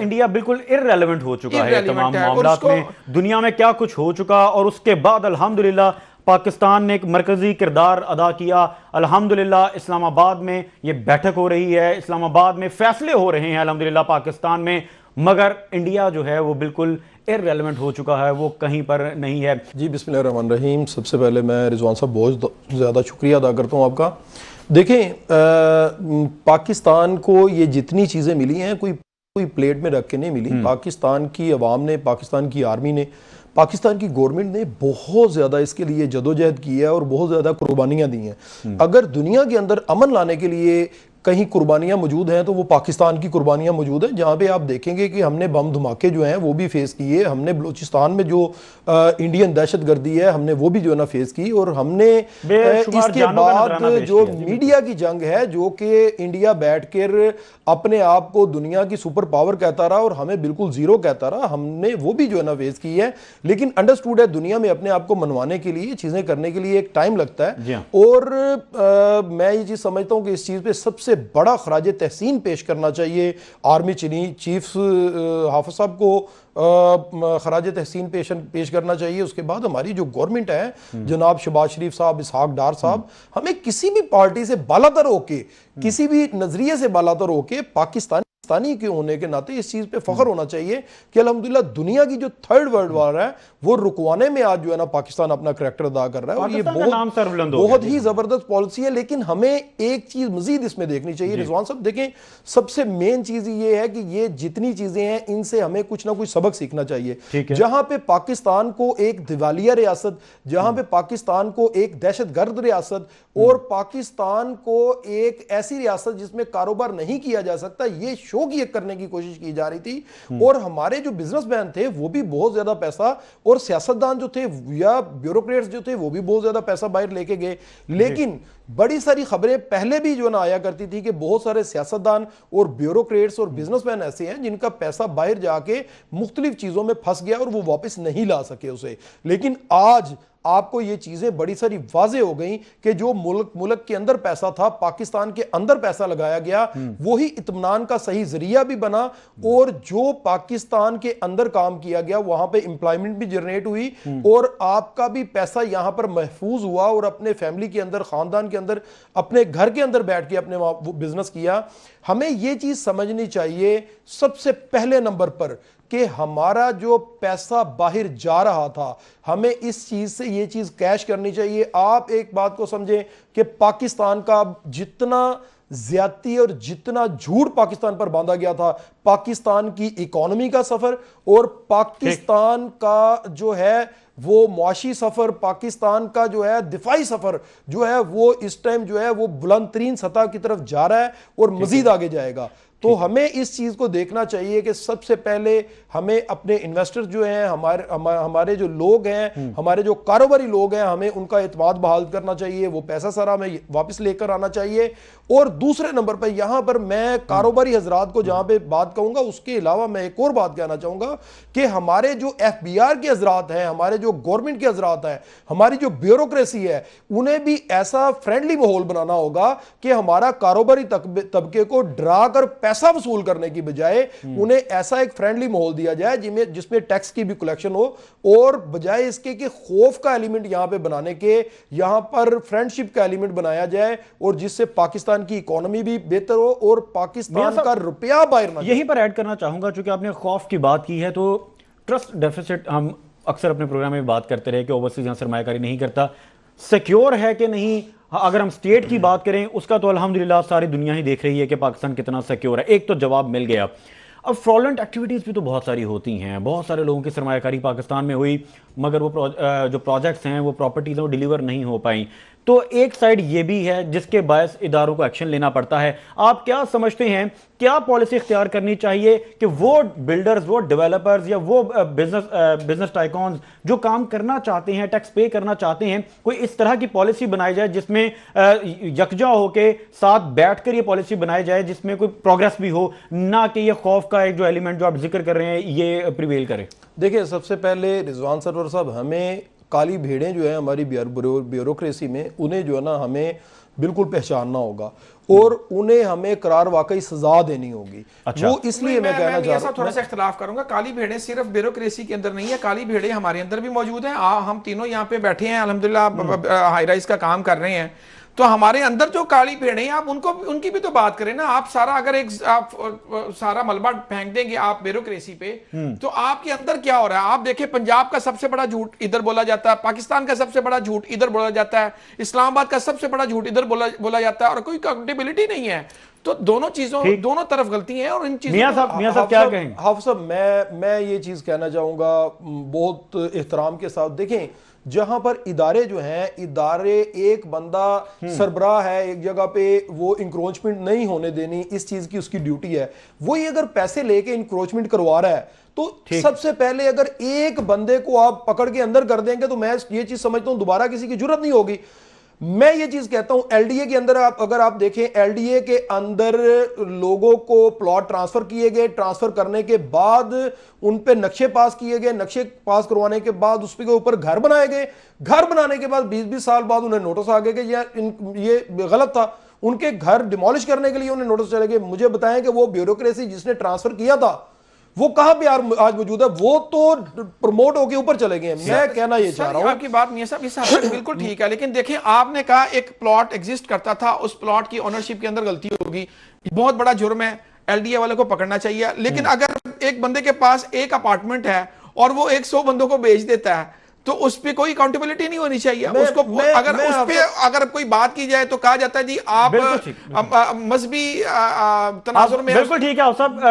India बिल्कुल irrelevant हो चुका है तमाम मामलात में, दुनिया में क्या कुछ हो चुका, और उसके बाद अल्हम्दुलिल्लाह पाकिस्तान ने एक मरकजी किरदार अदा किया। अल्हम्दुलिल्लाह इस्लामाबाद में ये बैठक हो रही है, इस्लामाबाद में फैसले हो रहे हैं अल्हम्दुलिल्लाह पाकिस्तान में, मगर इंडिया जो है वो बिल्कुल इररेलेवेंट हो चुका है, वो कहीं पर नहीं है। जी बिस्मिल्लाहिर्रहमानिर्रहीम। सबसे पहले मैं रिजवान साहब बहुत ज़्यादा शुक्रिया अदा करता हूँ आपका। देखें, पाकिस्तान को ये जितनी चीज़ें मिली हैं कोई प्लेट में रख के नहीं मिली। पाकिस्तान की अवाम ने, पाकिस्तान की आर्मी ने, पाकिस्तान की गवर्नमेंट ने बहुत ज़्यादा इसके लिए जदोजहद की है और बहुत ज़्यादा कुर्बानियाँ दी हैं। अगर दुनिया के अंदर अमन लाने के लिए कहीं कुर्बानियां मौजूद हैं तो वो पाकिस्तान की कुर्बानियां मौजूद हैं, जहां पे आप देखेंगे कि हमने बम धमाके जो हैं वो भी फेस किए, हमने बलूचिस्तान में जो इंडियन दहशतगर्दी है हमने वो भी जो है ना फेस की, और हमने इसके बाद जो मीडिया की जंग है जो कि इंडिया बैठकर अपने आप को दुनिया की सुपर पावर कहता रहा और हमें बिल्कुल जीरो कहता रहा, हमने वो भी जो है ना फेस की है। लेकिन अंडरस्टूड है, दुनिया में अपने आप को मनवाने के लिए, चीजें करने के लिए एक टाइम लगता है, और मैं ये चीज समझता हूं कि इस चीज पे सबसे बड़ा खराज तहसीन पेश करना चाहिए आर्मी चीफ हाफिज साहब को, खराज तहसीन पेश करना चाहिए। उसके बाद हमारी जो गवर्नमेंट है जनाब शहबाज शरीफ साहब, इसहाक डार साहब, हमें किसी भी पार्टी से बालातर होके, किसी भी नजरिए से बालातर होके पाकिस्तानी के होने के नाते इस चीज पे फख्र होना चाहिए कि अल्हम्दुलिल्लाह दुनिया की जो थर्ड वर्ल्ड वॉर है वो रुकवाने में आज जो है ना पाकिस्तान अपना करैक्टर अदा कर रहा है, और ये बहुत ही जबरदस्त पॉलिसी है। लेकिन हमें एक चीज मजीद इसमें देखनी चाहिए रिजवान साहब। देखें, सबसे मेन चीज ये है कि ये जितनी चीजें हैं इनसे हमें कुछ ना कुछ सबक सीखना चाहिए। जहां पे पाकिस्तान को एक दिवालिया रियासत, जहां पे पाकिस्तान को एक दहशतगर्द रियासत और पाकिस्तान को एक ऐसी रियासत जिसमें कारोबार नहीं किया जा सकता, ये शो की करने की कोशिश की जा रही थी, और हमारे जो बिजनेसमैन थे वो भी बहुत ज्यादा पैसा, और सियासतदान जो थे या ब्यूरोक्रेट्स जो थे वो भी बहुत ज्यादा पैसा बाहर लेके गए। लेकिन बड़ी सारी खबरें पहले भी जो ना आया करती थी कि बहुत सारे सियासतदान और ब्यूरोक्रेट्स और बिजनेसमैन ऐसे हैं जिनका पैसा बाहर जाके मुख्तलिफ चीजों में फंस गया और वो वापस नहीं ला सके उसे। लेकिन आज आपको ये चीजें बड़ी सारी वाजे हो गई कि जो मुल्क के अंदर पैसा था, पाकिस्तान के अंदर पैसा लगाया गया, वही इत्मीनान का सही जरिया भी बना, और जो पाकिस्तान के अंदर काम किया गया वहां पे एम्प्लॉयमेंट भी जनरेट हुई, और आपका भी पैसा यहां पर महफूज हुआ, और अपने फैमिली के अंदर, खानदान के अंदर, अपने घर के अंदर बैठ के अपने बिजनेस किया। हमें यह चीज समझनी चाहिए सबसे पहले नंबर पर कि हमारा जो पैसा बाहर जा रहा था, हमें इस चीज से ये चीज कैश करनी चाहिए। आप एक बात को समझें कि पाकिस्तान का जितना ज्यादती और जितना झूठ पाकिस्तान पर बांधा गया था, पाकिस्तान की इकोनॉमी का सफर और पाकिस्तान का जो है वो मुआशी सफर, पाकिस्तान का जो है दिफाई सफर जो है वो इस टाइम जो है वो बुलंद तरीन सतह की तरफ जा रहा है और मजीद आगे जाएगा। तो हमें इस चीज को देखना चाहिए कि सबसे पहले हमें अपने इन्वेस्टर्स जो हैं, हमारे जो लोग हैं, हमारे जो कारोबारी लोग हैं, हमें उनका एतमाद बहाल करना चाहिए, वो पैसा सारा हमें वापस लेकर आना चाहिए। और दूसरे नंबर पर यहां पर मैं कारोबारी हजरात को जहां पे बात कहूंगा, उसके अलावा मैं एक और बात कहना चाहूंगा कि हमारे जो FBR के हजरात हैं, हमारे जो गवर्नमेंट के हजरात हैं, हमारी जो ब्यूरोक्रेसी है, उन्हें भी ऐसा फ्रेंडली माहौल बनाना होगा कि हमारा कारोबारी तबके को डरा कर पैसा वसूल करने की बजाय उन्हें ऐसा एक फ्रेंडली माहौल दिया जाए जिसमें टैक्स की भी कलेक्शन हो, और बजाय इसके कि खौफ का एलिमेंट यहां पे बनाने के, यहां पर फ्रेंडशिप का एलिमेंट बनाया जाए, और जिससे पाकिस्तान की इकोनॉमी भी बेहतर हो और पाकिस्तान का रुपया बाहर ना। यहीं पर ऐड करना चाहूंगा, चूंकि आपने खौफ की बात की है, तो ट्रस्ट डेफिसिट हम अक्सर अपने प्रोग्राम में बात करते रहे कि ओवरसीज यहां सरमायाकारी नहीं करता, सिक्योर है कि नहीं। अगर हम स्टेट की बात करें उसका तो अल्हम्दुलिल्लाह सारी दुनिया ही देख रही है कि पाकिस्तान कितना सिक्योर है, एक तो जवाब मिल गया। अब फ्रॉडलेंट एक्टिविटीज़ भी तो बहुत सारी होती हैं, बहुत सारे लोगों की सरमायाकारी पाकिस्तान में हुई, मगर वो जो प्रोजेक्ट्स हैं, वो प्रॉपर्टीज़ हैं, वो डिलीवर नहीं हो पाई। तो एक साइड ये भी है जिसके बायस इदारों को एक्शन लेना पड़ता है। आप क्या समझते हैं, क्या पॉलिसी इख्तियार करनी चाहिए कि वो बिल्डर्स, वो डेवलपर्स या वो बिजनेस टाइकॉन्स जो काम करना चाहते हैं, टैक्स पे करना चाहते हैं, कोई इस तरह की पॉलिसी बनाई जाए जिसमें यकजा होके साथ बैठकर ये पॉलिसी बनाई जाए जिसमें कोई प्रोग्रेस भी हो, ना कि ये खौफ का एक जो एलिमेंट जो आप जिक्र कर रहे हैं ये प्रिवेल करे। देखिए, सबसे पहले रिजवान सरवर साहब, हमें काली भेड़ें जो है हमारी ब्यूरोक्रेसी में, उन्हें जो है ना हमें बिल्कुल पहचानना होगा, और उन्हें हमें करार वाकई सजा देनी होगी। अच्छा। वो इसलिए मैं कहना चाह रहा हूं, थोड़ा सा इख्तलाफ करूंगा। काली भेड़ें सिर्फ ब्यूरोक्रेसी के अंदर नहीं है, काली भेड़ें हमारे अंदर भी मौजूद हैं। हम तीनों यहाँ पे बैठे हैं, अल्हम्दुलिल्लाह हाई राइज का काम कर रहे हैं, तो हमारे अंदर जो काली भेड़ें हैं, आप उनको उनकी भी तो बात करें ना। आप सारा अगर आप सारा मलबा फेंक देंगे आप ब्यूरोक्रेसी पे, तो आपके अंदर क्या हो रहा है? आप देखें, पंजाब का सबसे बड़ा झूठ इधर बोला जाता है, पाकिस्तान का सबसे बड़ा झूठ इधर बोला जाता है, इस्लामाबाद का सबसे बड़ा झूठ इधर बोला जाता है, और कोई अकाउंटेबिलिटी नहीं है। तो दोनों चीजों, दोनों तरफ गलती है। और इन चीजों मियां साहब क्या कहेंगे? हाफिज साहब, मैं ये चीज कहना चाहूंगा बहुत एहतराम के साथ। देखें, जहां पर इदारे जो हैं, इदारे एक बंदा सरबराह है एक जगह पे, वो इंक्रोचमेंट नहीं होने देनी, इस चीज की उसकी ड्यूटी है। वही अगर पैसे लेके इंक्रोचमेंट करवा रहा है, तो सबसे पहले अगर एक बंदे को आप पकड़ के अंदर कर देंगे, तो मैं ये चीज समझता हूं दोबारा किसी की जरूरत नहीं होगी। मैं ये चीज कहता हूं, एलडीए के अंदर अगर आप देखें, एलडीए के अंदर लोगों को प्लॉट ट्रांसफर किए गए, ट्रांसफर करने के बाद उन पे नक्शे पास किए गए, नक्शे पास करवाने के बाद उस के ऊपर घर बनाए गए, घर बनाने के बाद 20-20 साल बाद उन्हें नोटिस आ गए कि ये गलत था। उनके घर डिमोलिश करने के लिए उन्हें नोटिस चले गए। मुझे बताएं कि वो ब्यूरोक्रेसी जिसने ट्रांसफर किया था वो कहां पे आज मौजूद है? वो तो प्रमोट होके ऊपर चले गए। मैं कहना ये चाह रहा हूं, आपकी बात मियां साहब इस हद तक बिल्कुल ठीक है, लेकिन देखिए, आपने कहा एक प्लॉट एग्जिस्ट करता था, उस प्लॉट की ओनरशिप के अंदर गलती होगी, बहुत बड़ा जुर्म है, एलडीए वाले को पकड़ना चाहिए। लेकिन अगर एक बंदे के पास एक अपार्टमेंट है और वो 100 बंदों को बेच देता है, तो उस पर कोई अकाउंटेबिलिटी नहीं होनी चाहिए। उसको अगर कोई बात की जाए तो कहा जाता है जी आप मजहबी तनाजुर में। बिल्कुल ठीक है साहब।